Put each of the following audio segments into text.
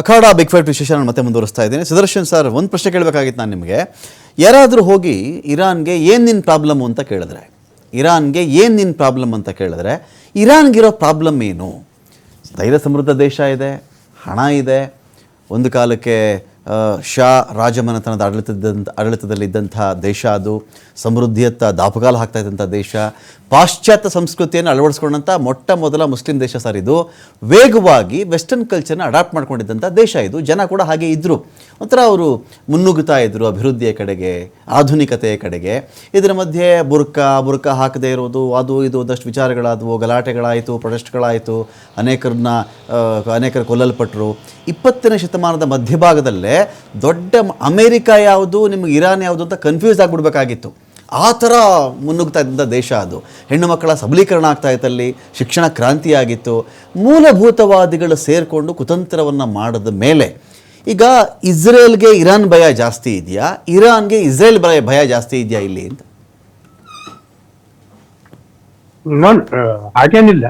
ಅಖಾಡ big fight ವಿಶೇಷ ನಾನು ಮತ್ತೆ ಮುಂದುವರಿಸ್ತಾ ಇದ್ದೀನಿ. ಸುದರ್ಶನ್ ಸರ್, ಒಂದು ಪ್ರಶ್ನೆ ಕೇಳಬೇಕಾಗಿತ್ತು ನಾನು ನಿಮಗೆ. ಯಾರಾದರೂ ಹೋಗಿ ಇರಾನ್ಗೆ ಏನು ನಿನ್ನ ಪ್ರಾಬ್ಲಮ್ ಅಂತ ಕೇಳಿದ್ರೆ, ಇರಾನ್ಗಿರೋ ಪ್ರಾಬ್ಲಮ್ ಏನು? ಧೈರ್ಯ ಸಮೃದ್ಧ ದೇಶ ಇದೆ, ಹಣ ಇದೆ, ಒಂದು ಕಾಲಕ್ಕೆ ಶಾ ರಾಜಮನೆತನದ ಆಡಳಿತದಲ್ಲಿದ್ದಂಥ ದೇಶ, ಅದು ಸಮೃದ್ಧಿಯತ್ತ ದಾಪುಗಾಲ ಹಾಕ್ತಾ ಇದ್ದಂಥ ದೇಶ, ಪಾಶ್ಚಾತ್ಯ ಸಂಸ್ಕೃತಿಯನ್ನು ಅಳವಡಿಸ್ಕೊಂಡಂಥ ಮೊಟ್ಟ ಮೊದಲ ಮುಸ್ಲಿಂ ದೇಶ ಸರ್ ಇದು. ವೇಗವಾಗಿ ವೆಸ್ಟರ್ನ್ ಕಲ್ಚರ್ನ ಅಡಾಪ್ಟ್ ಮಾಡ್ಕೊಂಡಿದ್ದಂಥ ದೇಶ ಇದು. ಜನ ಕೂಡ ಹಾಗೆ ಇದ್ದರು, ಒಂಥರ ಅವರು ಮುನ್ನುಗ್ಗುತ್ತಾ ಇದ್ದರು ಅಭಿವೃದ್ಧಿಯ ಕಡೆಗೆ, ಆಧುನಿಕತೆಯ ಕಡೆಗೆ. ಇದರ ಮಧ್ಯೆ ಬುರ್ಕಾ ಹಾಕದೇ ಇರೋದು, ಅದು ಇದು ಒಂದಷ್ಟು ವಿಚಾರಗಳಾದವು, ಗಲಾಟೆಗಳಾಯಿತು, ಪ್ರೊಟೆಸ್ಟ್ಗಳಾಯಿತು, ಅನೇಕರು ಕೊಲ್ಲಲ್ಪಟ್ಟರು. 20ನೇ ಶತಮಾನದ ಮಧ್ಯಭಾಗದಲ್ಲೇ ದೊಡ್ಡ ಅಮೇರಿಕಾ ಯಾವುದು, ನಿಮಗೆ ಇರಾನ್ ಯಾವುದು ಅಂತ ಕನ್ಫ್ಯೂಸ್ ಆಗಿಬಿಡ್ಬೇಕಾಗಿತ್ತು. ಆ ಥರ ಮುನ್ನುಗ್ತಾ ಇದ್ದಂಥ ದೇಶ ಅದು. ಹೆಣ್ಣು ಮಕ್ಕಳ ಸಬಲೀಕರಣ ಆಗ್ತಾ ಇತ್ತಲ್ಲಿ, ಶಿಕ್ಷಣ ಕ್ರಾಂತಿಯಾಗಿತ್ತು. ಮೂಲಭೂತವಾದಿಗಳು ಸೇರಿಕೊಂಡು ಕುತಂತ್ರವನ್ನು ಮಾಡಿದ ಮೇಲೆ ಈಗ ಇಸ್ರೇಲ್ಗೆ ಇರಾನ್ ಭಯ ಜಾಸ್ತಿ ಇದೆಯಾ, ಇರಾನ್ಗೆ ಇಸ್ರೇಲ್ ಭಯ ಜಾಸ್ತಿ ಇದೆಯಾ ಇಲ್ಲಿ ಅಂತ? ಹಾಗೇನಿಲ್ಲ.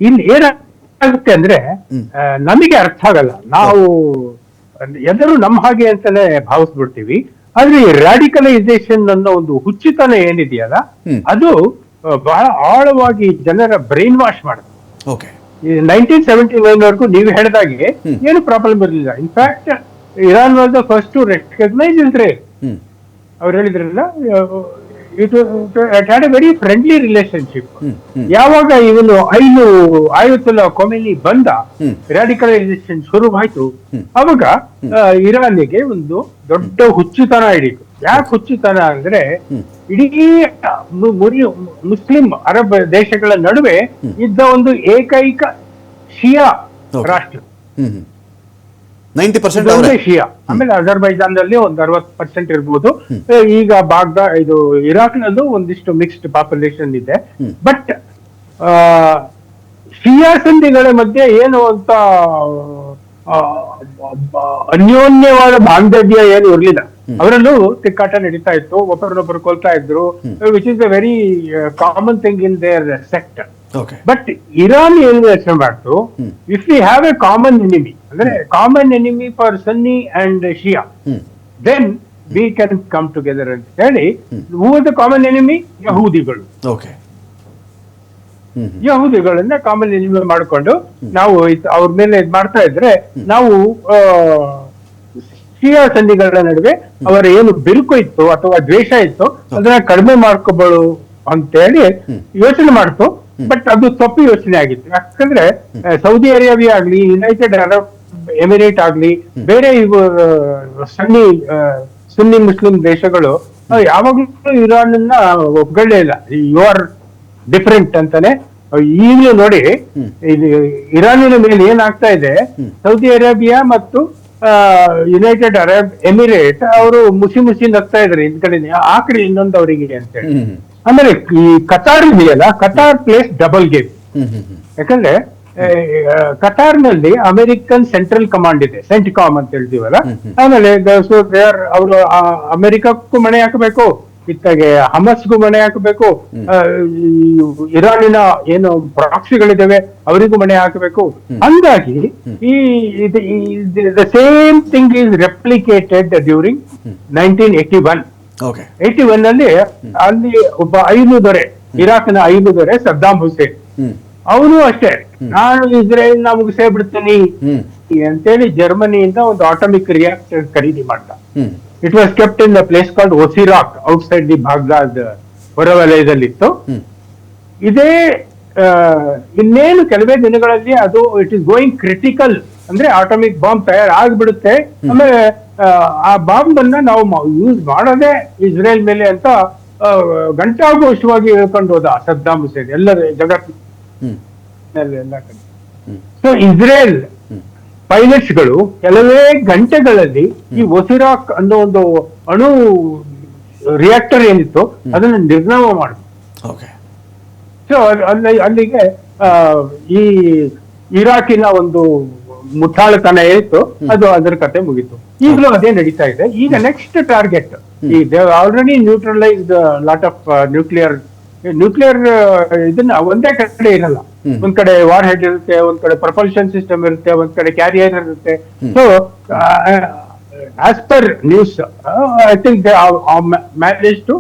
ಇಲ್ಲಿ ಏನಾಗುತ್ತೆ ಅಂದ್ರೆ ನಮಗೆ ಅರ್ಥ ಆಗಲ್ಲ, ನಾವು ಎಲ್ಲರೂ ನಮ್ಮ ಹಾಗೆ ಅಂತಾನೆ ಭಾವಿಸ್ಬಿಡ್ತೀವಿ. ಆದ್ರೆ ಈ ರಾಡಿಕಲೈಸೇಷನ್ ಅನ್ನೋ ಒಂದು ಹುಚ್ಚುತನ ಏನಿದೆಯಲ್ಲ, ಅದು ಬಹಳ ಆಳವಾಗಿ ಜನರ ಬ್ರೈನ್ ವಾಶ್ ಮಾಡುತ್ತೆ. 1979 ವರೆಗೂ ನೀವು ಹೇಳಿದಾಗೆ ಏನು ಪ್ರಾಬ್ಲಮ್ ಇರಲಿಲ್ಲ. In fact Iran was the first to recognise Israel. ಅವ್ರು ಹೇಳಿದ್ರಲ್ಲ, it had a very friendly relationship. ಯಾವಾಗ ಇವನು ಆಯತುಲ್ಲಾ ಖೊಮೇನಿ ಬಂದ, ರಾಡಿಕಲೈಸೇಷನ್ ಶುರುವಾಯ್ತು, ಅವಾಗ ಇರಾನಿಗೆ ಒಂದು ದೊಡ್ಡ ಹುಚ್ಚುತನ ಹಿಡಿತು. ಯಾಕೆ ಹುಚ್ಚುತನ ಅಂದ್ರೆ, ಇಡೀ ಮುಸ್ಲಿಂ ಅರಬ್ ದೇಶಗಳ ನಡುವೆ ಇದ್ದ ಒಂದು ಏಕೈಕ ಶಿಯಾ ರಾಷ್ಟ್ರ, 90% ಶಿಯಾ. ಆಮೇಲೆ ಅಜರ್ಬೈಜಾನ್ದಲ್ಲಿ ಒಂದು 60% ಇರ್ಬೋದು. ಈಗ ಇದು ಇರಾಕ್ ನಲ್ಲೂ ಒಂದಿಷ್ಟು ಮಿಕ್ಸ್ಡ್ ಪಾಪ್ಯುಲೇಷನ್ ಇದೆ. ಬಟ್ ಶಿಯಾ ಸಂಧಿಗಳ ಮಧ್ಯೆ ಏನು ಅಂತ ಅನ್ಯೋನ್ಯವಾದ ಬಾಂಧವ್ಯ ಏನು ಇರ್ಲಿಲ್ಲ. ಅವರಲ್ಲೂ ತಿಕ್ಕಾಟ ನಡೀತಾ ಇತ್ತು, ಒಬ್ಬರನ್ನೊಬ್ಬರು ಕೊಲ್ತಾ ಇದ್ರು, which is a very common thing in their sector. But Iran ಏನು ಯೋಚನೆ ಮಾಡ್ತು, if we have a common enemy, ಅಂದ್ರೆ common enemy for Sunni and Shia, then we can come together ಅಂತ ಹೇಳಿ, who was the common enemy? ಯಹೂದಿಗಳು. ಯಹೂದಿಗಳನ್ನ common enemy ಮಾಡಿಕೊಂಡು ನಾವು ಅವ್ರ ಮೇಲೆ ಇದ್ ಮಾಡ್ತಾ ಇದ್ರೆ, ನಾವು ಶಿಯಾ ಸನ್ನಿಗಳ ನಡುವೆ ಅವರ ಏನು ಬಿರುಕು ಇತ್ತು ಅಥವಾ ದ್ವೇಷ ಇತ್ತು ಅದನ್ನ ಕಡಿಮೆ ಮಾಡ್ಕೋಬಹುದು ಅಂತ ಹೇಳಿ ಯೋಚನೆ ಮಾಡ್ತು. ಬಟ್ ಅದು ತಪ್ಪು ಯೋಚನೆ ಆಗಿತ್ತು. ಯಾಕಂದ್ರೆ ಸೌದಿ ಅರೇಬಿಯಾ ಆಗ್ಲಿ, ಯುನೈಟೆಡ್ ಅರಬ್ ಎಮಿರೇಟ್ ಆಗ್ಲಿ, ಬೇರೆ ಇವು ಸುನ್ನಿ ಮುಸ್ಲಿಂ ದೇಶಗಳು ಯಾವಾಗ್ಲೂ ಇರಾನ್ ಒಪ್ಕೊಳ್ಳೇ ಇಲ್ಲ. ಯು ಆರ್ ಡಿಫರೆಂಟ್ ಅಂತಾನೆ. ಈಗಲೂ ನೋಡಿ, ಇರಾನಿನ ಮೇಲೆ ಏನಾಗ್ತಾ ಇದೆ, ಸೌದಿ ಅರೇಬಿಯಾ ಮತ್ತು ಯುನೈಟೆಡ್ ಅರಬ್ ಎಮಿರೇಟ್ ಅವರು ಮುಸಿ ನಗ್ತಾ ಇದಾರೆ, ಇದ್ ಕಡೆ ಆ ಕಡೆ ಇನ್ನೊಂದು ಅವರಿಗೆ ಅಂತೇಳಿ. ಅಂದ್ರೆ ಈ ಕತಾರ್ ಇದೆಯಲ್ಲ, ಕತಾರ್ ಪ್ಲೇಸ್ ಡಬಲ್ ಗೇಮ್. ಯಾಕಂದ್ರೆ ಕತಾರ್ ನಲ್ಲಿ ಅಮೆರಿಕನ್ ಸೆಂಟ್ರಲ್ ಕಮಾಂಡ್ ಇದೆ, ಸೆಂಟಿಕಾಮ್ ಅಂತ ಹೇಳ್ತೀವಲ್ಲ. ಆಮೇಲೆ ಅವರು ಅಮೆರಿಕಕ್ಕೂ ಮಣೆ ಹಾಕಬೇಕು, ಇತ್ತಾಗೆ ಹಮಸ್ಗೂ ಮಣೆ ಹಾಕಬೇಕು, ಇರಾನಿನ ಏನು ಪ್ರಾಕ್ಸಿಗಳಿದ್ದಾವೆ ಅವರಿಗೂ ಮಣೆ ಹಾಕಬೇಕು. ಹಂಗಾಗಿ the same thing is ರೆಪ್ಲಿಕೇಟೆಡ್ during 1981. 81 ಅಲ್ಲಿ ಒಬ್ಬ ಐದು ದೊರೆ, ಇರಾಕ್ನ ಐದು ದೊರೆ ಸದ್ದಾಂ ಹುಸೇನ್, ಅವನು ಅಷ್ಟೇ, ನಾನು ಇಸ್ರೇಲ್ ನ ಮುಗಿಸೇ ಬಿಡ್ತೀನಿ ಅಂತೇಳಿ ಜರ್ಮನಿಯಿಂದ ಒಂದು ಆಟೋಮಿಕ್ ರಿಯಾಕ್ಟರ್ ಖರೀದಿ ಮಾಡ್ದ. It was kept in the place called Osirak, outside the Baghdad ಹೊರವಲಯದಲ್ಲಿತ್ತು. ಇದೇ ಇನ್ನೇನು ಕೆಲವೇ ದಿನಗಳಲ್ಲಿ ಅದು ಇಟ್ ಇಸ್ ಗೋಯಿಂಗ್ ಕ್ರಿಟಿಕಲ್, ಅಂದ್ರೆ ಆಟೋಮಿಕ್ ಬಾಂಬ್ ತಯಾರಾಗ್ಬಿಡುತ್ತೆ. ಆಮೇಲೆ ಆ ಬಾಂಬ್ ಅನ್ನ ನಾವು ಯೂಸ್ ಮಾಡೋದೇ ಇಸ್ರೇಲ್ ಮೇಲೆ ಅಂತ ಗಂಟಾಘೋಷವಾಗಿ ಹೇಳ್ಕೊಂಡು ಹೋದ ಸದ್ದಾಂ ಹುಸೇನ್ ಎಲ್ಲರ ಜಗತ್ತಿನಲ್ಲಿ, ಎಲ್ಲ ಕಡೆ. ಸೊ ಇಸ್ರೇಲ್ ಪೈಲಟ್ಸ್ಗಳು ಕೆಲವೇ ಗಂಟೆಗಳಲ್ಲಿ ಈ ಒಸಿರಾಕ್ ಅನ್ನೋ ಒಂದು ಅಣು ರಿಯಾಕ್ಟರ್ ಏನಿತ್ತು ಅದನ್ನು ನಿರ್ನಾಮ ಮಾಡಿದ್ರು. ಸೊ ಅಲ್ಲಿಗೆ ಈ ಇರಾಕಿನ ಒಂದು ಮುಠಾಳತನ ಏನಿತ್ತು ಅದು ಅದರ ಕತೆ ಮುಗೀತು. ಈಗಲೂ ಅದೇ ನಡೀತಾ ಇದೆ. ಈಗ next target, they already neutralised lot of nuclear nuclear ಇದನ್ನ ಒಂದೇ ಕಡೆ ಇರಲ್ಲ. ಒಂದ್ ಕಡೆ ವಾರ್ ಹೆಡ್ ಇರುತ್ತೆ, ಒಂದ್ ಕಡೆ ಪ್ರಪಲ್ಷನ್ ಸಿಸ್ಟಮ್ ಇರುತ್ತೆ, ಒಂದ್ ಕಡೆ ಕ್ಯಾರಿಯರ್ ಇರುತ್ತೆ. So as per news I think manage to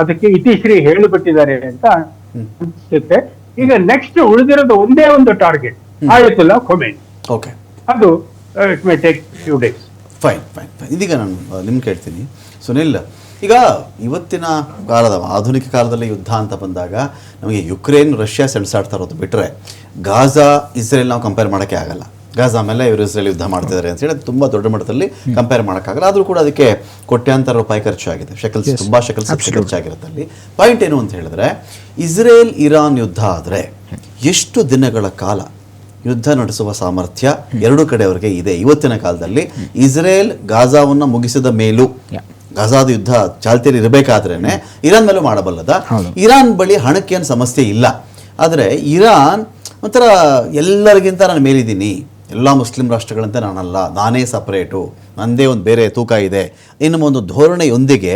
ಅದಕ್ಕೆ ಇತಿಶ್ರೀ ಹೇಳಿಬಿಟ್ಟಿದ್ದಾರೆ ಅಂತ ಅನ್ಸುತ್ತೆ. ಈಗ ನೆಕ್ಸ್ಟ್ ಉಳಿದಿರೋದು ಒಂದೇ ಒಂದು ಟಾರ್ಗೆಟ್, ಆಯತುಲ್ಲಾ ಖೊಮೇನಿ. ಓಕೆ, ಅದು it may take few days. Fine. ಇದೀಗ ನಾನು ನಿಮ್ಗೆ ಕೇಳ್ತೀನಿ ಸುನಿಲ್, ಈಗ ಇವತ್ತಿನ ಕಾಲದ ಆಧುನಿಕ ಕಾಲದಲ್ಲಿ ಯುದ್ಧ ಅಂತ ಬಂದಾಗ ನಮಗೆ ಯುಕ್ರೇನ್ ರಷ್ಯಾ ಸೆಣಸಾಡ್ತಾ ಇರೋದು ಬಿಟ್ಟರೆ ಗಾಜಾ ಇಸ್ರೇಲ್ ನಾವು ಕಂಪೇರ್ ಮಾಡೋಕ್ಕೆ ಆಗಲ್ಲ. ಗಾಜಾ ಮೇಲೆ ಇವರು ಇಸ್ರೇಲ್ ಯುದ್ಧ ಮಾಡ್ತಿದ್ದಾರೆ ಅಂತ ಹೇಳಿ ತುಂಬ ದೊಡ್ಡ ಮಟ್ಟದಲ್ಲಿ ಕಂಪೇರ್ ಮಾಡೋಕ್ಕಾಗಲ್ಲ. ಆದರೂ ಕೂಡ ಅದಕ್ಕೆ ಕೋಟ್ಯಾಂತರ ರೂಪಾಯಿ ಖರ್ಚಾಗಿದೆ, ತುಂಬ ಶೆಕಲ್ಸ್ ಖರ್ಚಾಗಿರುತ್ತೆ. ಅಲ್ಲಿ ಪಾಯಿಂಟ್ ಏನು ಅಂತ ಹೇಳಿದ್ರೆ, ಇಸ್ರೇಲ್ ಇರಾನ್ ಯುದ್ಧ ಆದರೆ ಎಷ್ಟು ದಿನಗಳ ಕಾಲ ಯುದ್ಧ ನಡೆಸುವ ಸಾಮರ್ಥ್ಯ ಎರಡೂ ಕಡೆಯವರಿಗೆ ಇದೆ ಇವತ್ತಿನ ಕಾಲದಲ್ಲಿ? ಇಸ್ರೇಲ್ ಗಾಜಾವನ್ನು ಮುಗಿಸಿದ ಮೇಲೂ, ಗಾಜಾದ ಯುದ್ಧ ಚಾಲ್ತಿಯಲ್ಲಿ ಇರಬೇಕಾದ್ರೇನೆ ಇರಾನ್ ಮೇಲೂ ಮಾಡಬಲ್ಲದ? ಇರಾನ್ ಬಳಿ ಹಣಕ್ಕೇನು ಸಮಸ್ಯೆ ಇಲ್ಲ, ಆದರೆ ಇರಾನ್ ಒಂಥರ ಎಲ್ಲರಿಗಿಂತ ನಾನು ಮೇಲಿದ್ದೀನಿ, ಎಲ್ಲ ಮುಸ್ಲಿಂ ರಾಷ್ಟ್ರಗಳಂತೆ ನಾನಲ್ಲ, ನಾನೇ ಸಪ್ರೇಟು, ನನ್ನದೇ ಒಂದು ಬೇರೆ ತೂಕ ಇದೆ ಎನ್ನುವ ಒಂದು ಧೋರಣೆಯೊಂದಿಗೆ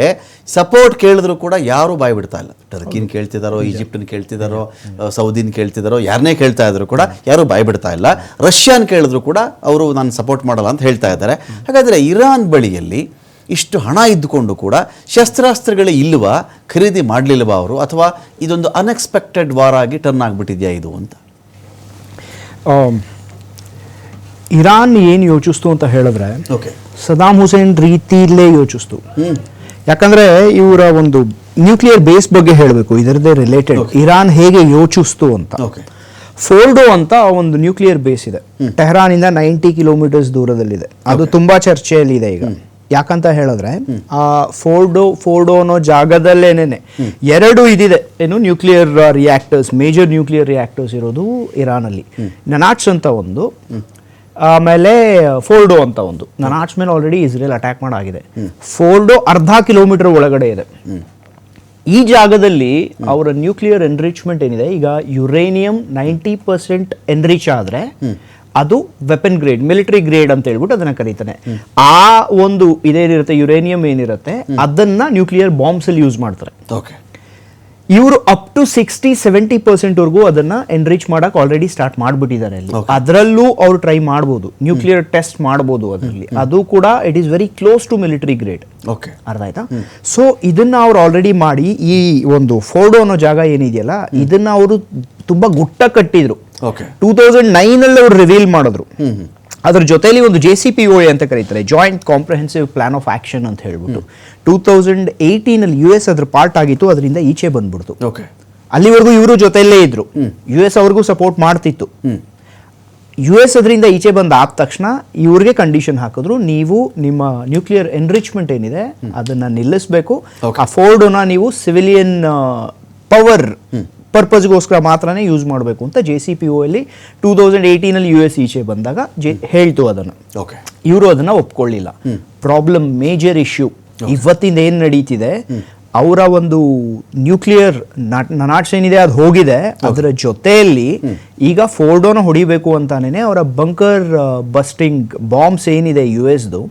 ಸಪೋರ್ಟ್ ಕೇಳಿದ್ರು ಕೂಡ ಯಾರೂ ಬಾಯಿ ಬಿಡ್ತಾ ಇಲ್ಲ. ಟರ್ಕಿನ ಕೇಳ್ತಿದ್ದಾರೋ, ಈಜಿಪ್ಟನ್ನ ಕೇಳ್ತಿದ್ದಾರೋ, ಸೌದಿನ ಕೇಳ್ತಿದ್ದಾರೋ, ಯಾರನ್ನೇ ಕೇಳ್ತಾ ಇದ್ರು ಕೂಡ ಯಾರೂ ಬಾಯಿ ಬಿಡ್ತಾ ಇಲ್ಲ. ರಷ್ಯಾನ್ ಕೇಳಿದ್ರು ಕೂಡ ಅವರು ನಾನು ಸಪೋರ್ಟ್ ಮಾಡಲ್ಲ ಅಂತ ಹೇಳ್ತಾ ಇದ್ದಾರೆ. ಹಾಗಾದರೆ ಇರಾನ್ ಬಳಿಯಲ್ಲಿ ಇಷ್ಟು ಹಣ ಇದ್ದುಕೊಂಡು ಕೂಡ ಶಸ್ತ್ರಾಸ್ತ್ರಗಳೇ ಇಲ್ವಾ, ಖರೀದಿ ಮಾಡಲಿಲ್ವಾ ಅವರು, ಅಥವಾ ಇದೊಂದು ಅನ್ಎಕ್ಸ್ಪೆಕ್ಟೆಡ್ ವಾರ್ ಆಗಿ ಟರ್ನ್ ಆಗಿಬಿಟ್ಟಿದೆಯಾ ಇದು ಅಂತ? ಇರಾನ್ ಏನು ಯೋಚಿಸ್ತು ಅಂತ ಹೇಳಿದ್ರೆ, ಓಕೆ, ಸದಾಮ್ ಹುಸೇನ್ ರೀತಿಯಲ್ಲೇ ಯೋಚಿಸ್ತು. ಯಾಕಂದ್ರೆ ಇವರ ಒಂದು ನ್ಯೂಕ್ಲಿಯರ್ ಬೇಸ್ ಬಗ್ಗೆ ಹೇಳಬೇಕು, ಇದರದೇ ರಿಲೇಟೆಡ್ ಇರಾನ್ ಹೇಗೆ ಯೋಚಿಸ್ತು ಅಂತ. ಫೋರ್ಡೋ ಅಂತ ಒಂದು ನ್ಯೂಕ್ಲಿಯರ್ ಬೇಸ್ ಇದೆ, ಟೆಹರಾನ್ ಇಂದ 90 ಕಿಲೋಮೀಟರ್ಸ್ ದೂರದಲ್ಲಿದೆ. ಅದು ತುಂಬಾ ಚರ್ಚೆಯಲ್ಲಿ ಇದೆ ಈಗ. ಯಾಕಂತ ಹೇಳಿದ್ರೆ ಆ ಫೋರ್ಡೋ ಅನ್ನೋ ಜಾಗದಲ್ಲೇನೆ ಎರಡು ಇದಿದೆ, ಏನು nuclear reactors, major nuclear reactors ಇರೋದು ಇರಾನ್ ಅಲ್ಲಿ. ನನಾಟ್ಸ್ ಅಂತ ಒಂದು, ಆಮೇಲೆ ಫೋರ್ಡೋ ಅಂತ ಒಂದು. ನನಾಟ್ಸ್ ಮೇಲೆ ಆಲ್ರೆಡಿ ಇಸ್ರೇಲ್ ಅಟ್ಯಾಕ್ ಮಾಡಾಗಿದೆ. ಫೋರ್ಡೋ 1/2 ಕಿಲೋಮೀಟರ್ ಒಳಗಡೆ ಇದೆ. ಈ ಜಾಗದಲ್ಲಿ ಅವರ ನ್ಯೂಕ್ಲಿಯರ್ ಎನ್ರಿಚ್ಮೆಂಟ್ ಏನಿದೆ, ಈಗ ಯುರೇನಿಯಂ 90% ಎನ್ರಿಚ್ ಆದ್ರೆ ಅದು ವೆಪನ್ ಗ್ರೇಡ್, ಮಿಲಿಟರಿ ಗ್ರೇಡ್ ಅಂತ ಹೇಳ್ಬಿಟ್ಟು ಅದನ್ನ ಕರೀತಾನೆ. ಆ ಒಂದು ಇದೇನಿರುತ್ತೆ ಯುರೇನಿಯಂ ಏನಿರುತ್ತೆ ಅದನ್ನ ನ್ಯೂಕ್ಲಿಯರ್ ಬಾಂಬ್ಸ್ ಅಲ್ಲಿ ಯೂಸ್ ಮಾಡ್ತಾರೆ. ಇವರು ಅಪ್ ಟು 60-70% ವರೆಗೂ ಅದನ್ನ ಎನ್ರಿಚ್ ಮಾಡಕ್ ಆಲ್ರೆಡಿ ಸ್ಟಾರ್ಟ್ ಮಾಡ್ಬಿಟ್ಟಿದ್ದಾರೆ ಅಲ್ಲಿ. ಅದರಲ್ಲೂ ಅವ್ರು ಟ್ರೈ ಮಾಡ್ಬೋದು, ನ್ಯೂಕ್ಲಿಯರ್ ಟೆಸ್ಟ್ ಮಾಡ್ಬೋದು ಅದರಲ್ಲಿ. ಅದು ಕೂಡ it is very close to military grade. ಅರ್ಥ ಆಯ್ತಾ? ಸೊ ಇದನ್ನ ಅವ್ರು ಆಲ್ರೆಡಿ ಮಾಡಿ ಈ ಒಂದು ಫೋರ್ಡೋ ಅನ್ನೋ ಜಾಗ ಏನಿದೆಯಲ್ಲ ಇದನ್ನ ಅವರು ತುಂಬಾ ಗುಟ್ಟ ಕಟ್ಟಿದ್ರು. 2009 ಅಲ್ಲಿ ಅವ್ರು ರಿವೀಲ್ ಮಾಡಿದ್ರು. ಅದ್ರ ಜೊತೆಲಿ ಒಂದು JCPOA ಅಂತ ಕರೀತಾರೆ, joint comprehensive plan of action ಅಂತ ಹೇಳ್ಬಿಟ್ಟು. 2018 ಅಲ್ಲಿ US ಅದ್ರ ಪಾರ್ಟ್ ಆಗಿತ್ತು, ಅದರಿಂದ ಈಚೆ ಬಂದ್ಬಿಡ್ತು. ಅಲ್ಲಿವರೆಗೂ ಇವರು ಜೊತೆಯಲ್ಲೇ ಇದ್ರು, US ಅವ್ರಿಗೂ ಸಪೋರ್ಟ್ ಮಾಡ್ತಿತ್ತು. US ಅದರಿಂದ ಈಚೆ ಬಂದ ಆದ ತಕ್ಷಣ ಇವ್ರಿಗೆ ಕಂಡೀಷನ್ ಹಾಕಿದ್ರು, ನೀವು ನಿಮ್ಮ ನ್ಯೂಕ್ಲಿಯರ್ ಎನ್ರಿಚ್ಮೆಂಟ್ ಏನಿದೆ ಅದನ್ನ ನಿಲ್ಲಿಸಬೇಕು, ಆ ಫೋರ್ಡೋನ ನೀವು ಸಿವಿಲಿಯನ್ ಪವರ್ ಪರ್ಪಸ್ಗೋಸ್ಕರ ಮಾತ್ರನೇ ಯೂಸ್ ಮಾಡಬೇಕು ಅಂತ JCPOA ಅಲ್ಲಿ 2018 ಅಲ್ಲಿ US ಈಚೆ ಬಂದಾಗ ಹೇಳ್ತು ಅದನ್ನು. ಇವರು ಅದನ್ನ ಒಪ್ಕೊಳ್ಳಿಲ್ಲ. ಪ್ರಾಬ್ಲಮ್, ಮೇಜರ್ ಇಶ್ಯೂ ಇವತ್ತಿಂದ ಏನ್ ನಡೀತಿದೆ, ಅವರ ಒಂದು ನ್ಯೂಕ್ಲಿಯರ್ ನನಾಟ್ಸ್ ಏನಿದೆ ಅದು ಹೋಗಿದೆ, ಅದರ ಜೊತೆಯಲ್ಲಿ ಈಗ ಫೋರ್ಡೋನ ಹೊಡಿಬೇಕು ಅಂತಾನೆ ಅವರ ಬಂಕರ್ ಬಸ್ಟಿಂಗ್ ಬಾಂಬ್ಸ್ ಏನಿದೆ US-ದು,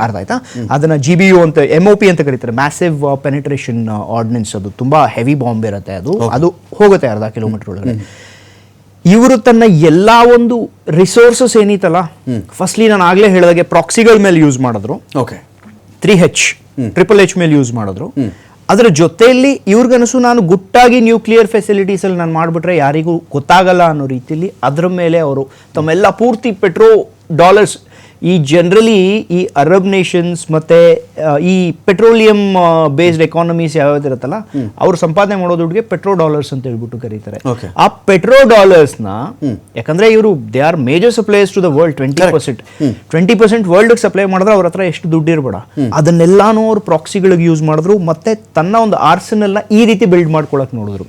ಅರ್ಥ ಆಯ್ತಾ, ಅದನ್ನ GBU ಅಂತ MOP ಅಂತ ಕರೀತಾರೆ, ಮ್ಯಾಸಿವ್ ಪೆನಿಟ್ರೇಷನ್ ಆರ್ಡಿನೆನ್ಸ್. ಅದು ತುಂಬಾ ಹೆವಿ ಬಾಂಬ್ ಇರುತ್ತೆ, ಅದು ಹೋಗುತ್ತೆ 1/2 ಕಿಲೋಮೀಟರ್ ಒಳಗಡೆ. ಇವರು ತನ್ನ ಎಲ್ಲಾ ಒಂದು ರಿಸೋರ್ಸಸ್ ಏನಿತ್ತಲ್ಲ, ಫಸ್ಟ್ಲಿ ನಾನು ಆಗ್ಲೇ ಹೇಳಿದಾಗೆ ಪ್ರಾಕ್ಸಿಗಳ ಮೇಲೆ ಯೂಸ್ ಮಾಡಿದ್ರು, 3H HHH ಮೇಲೆ ಯೂಸ್ ಮಾಡಿದ್ರು. ಅದರ ಜೊತೆಯಲ್ಲಿ ಇವ್ರಿಗನಸು ನಾನು ಗುಟ್ಟಾಗಿ ನ್ಯೂಕ್ಲಿಯರ್ ಫೆಸಿಲಿಟೀಸ್ ಅಲ್ಲಿ ನಾನು ಮಾಡಿಬಿಟ್ರೆ ಯಾರಿಗೂ ಗೊತ್ತಾಗಲ್ಲ ಅನ್ನೋ ರೀತಿಯಲ್ಲಿ ಅದರ ಮೇಲೆ ಅವರು ತಮ್ಮೆಲ್ಲ ಪೂರ್ತಿ $ಡಾಲರ್ಸ್, ಈ ಜನರಲಿ ಈ ಅರಬ್ ನೇಷನ್ಸ್ ಮತ್ತೆ ಈ ಪೆಟ್ರೋಲಿಯಂ ಬೇಸ್ಡ್ ಎಕಾನಮೀಸ್ ಯಾವ್ದಿರುತ್ತಲ್ಲ ಅವ್ರು ಸಂಪಾದನೆ ಮಾಡೋ ದುಡ್ಡಿಗೆ $ಡಾಲರ್ಸ್ ಅಂತ ಹೇಳ್ಬಿಟ್ಟು ಕರೀತಾರೆ. ಆ $ಡಾಲರ್ಸ್ನ ಯಾಕಂದ್ರೆ ಇವರು they are major suppliers to the world. 20% world supply ಮಾಡಿದ್ರೆ ಅವ್ರ ಹತ್ರ ಎಷ್ಟು ದುಡ್ಡು ಇರಬೇಡ, ಅದನ್ನೆಲ್ಲಾನು ಅವ್ರು ಪ್ರಾಕ್ಸಿಗಳಿಗೆ ಯೂಸ್ ಮಾಡಿದ್ರು. ಮತ್ತೆ ತನ್ನ ಒಂದು ಆರ್ಸೆನಲ್ನ ಈ ರೀತಿ ಬಿಲ್ಡ್ ಮಾಡ್ಕೊಳಕ್ ನೋಡಿದ್ರು.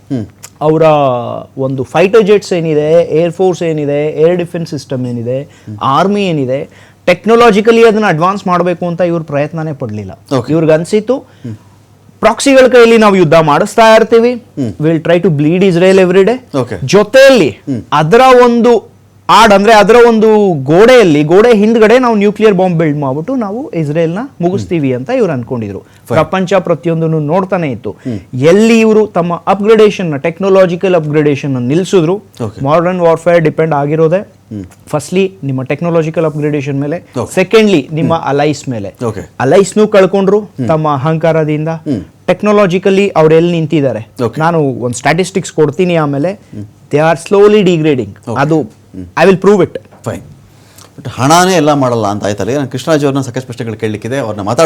ಅವರ ಒಂದು ಫೈಟರ್ ಜೆಟ್ಸ್ ಏನಿದೆ, ಏರ್ ಫೋರ್ಸ್ ಏನಿದೆ, ಏರ್ ಡಿಫೆನ್ಸ್ ಸಿಸ್ಟಮ್ ಏನಿದೆ, ಆರ್ಮಿ ಏನಿದೆ, ಟೆಕ್ನಾಲಜಿಕಲಿ ಅದನ್ನ ಅಡ್ವಾನ್ಸ್ ಮಾಡಬೇಕು ಅಂತ ಇವ್ರ ಪ್ರಯತ್ನನೇ ಪಡಲಿಲ್ಲ. ಇವ್ರಿಗೆ ಅನ್ಸಿತ್ತು ಪ್ರಾಕ್ಸಿಗಳ ಕೈಯಲ್ಲಿ ನಾವು ಯುದ್ಧ ಮಾಡಿಸ್ತಾ ಇರ್ತೀವಿ, will try to bleed Israel every day, ಜೊತೆಯಲ್ಲಿ ಅದರ ಒಂದು ಆಡ್ ಅಂದ್ರೆ ಅದರ ಒಂದು ಗೋಡೆ ಹಿಂದ್ಗಡೆ ನಾವು ನ್ಯೂಕ್ಲಿಯರ್ ಬಾಂಬ್ ಬಿಲ್ಡ್ ಮಾಡ್ಬಿಟ್ಟು ನಾವು ಇಸ್ರೇಲ್ನ ಮುಗಿಸ್ತೀವಿ ಅಂತ ಇವ್ರು ಅನ್ಕೊಂಡಿದ್ರು. ಪ್ರಪಂಚ ಪ್ರತಿಯೊಂದನ್ನು ನೋಡ್ತಾನೆ ಇತ್ತು. ಎಲ್ಲಿ ಇವರು ತಮ್ಮ ಅಪ್ಗ್ರೇಡೇಷನ್ ಟೆಕ್ನಾಲಜಿಕಲ್ ಅಪ್ಗ್ರೇಡೇಷನ್ ನಿಲ್ಸಿದ್ರು. ಮಾಡರ್ನ್ ವಾರ್ಫೇರ್ ಡಿಪೆಂಡ್ ಆಗಿರೋದೆ ಫಸ್ಟ್ಲಿ ನಿಮ್ಮ ಟೆಕ್ನಾಲಜಿಕಲ್ ಅಪ್ಗ್ರೇಡೇಷನ್ ಮೇಲೆ, ಸೆಕೆಂಡ್ಲಿ ನಿಮ್ಮ ಅಲೈಸ್ ಮೇಲೆ. ಅಲೈಸ್ನು ಕಳ್ಕೊಂಡ್ರು ತಮ್ಮ ಅಹಂಕಾರದಿಂದ. ಟೆಕ್ನಾಲಜಿಕಲಿ ಅವ್ರು ಎಲ್ಲಿ ನಿಂತಿದ್ದಾರೆ, ನಾನು ಒಂದು ಸ್ಟ್ಯಾಟಿಸ್ಟಿಕ್ಸ್ ಕೊಡ್ತೀನಿ ಆಮೇಲೆ. They are slowly degrading. ಅದು I will prove it. Fine. But ಹಣನೇ ಎಲ್ಲ ಮಾಡಲ್ಲ ಅಂತ ಆಯ್ತಲ್ಲ. ನಾನು ಕೃಷ್ಣರಾಜ್ ಅವ್ರನ್ನ ಸಾಕಷ್ಟು ಪ್ರಶ್ನೆಗಳು ಕೇಳಲಿಕ್ಕಿದೆ, ಅವ್ರನ್ನ ಮಾತಾಡ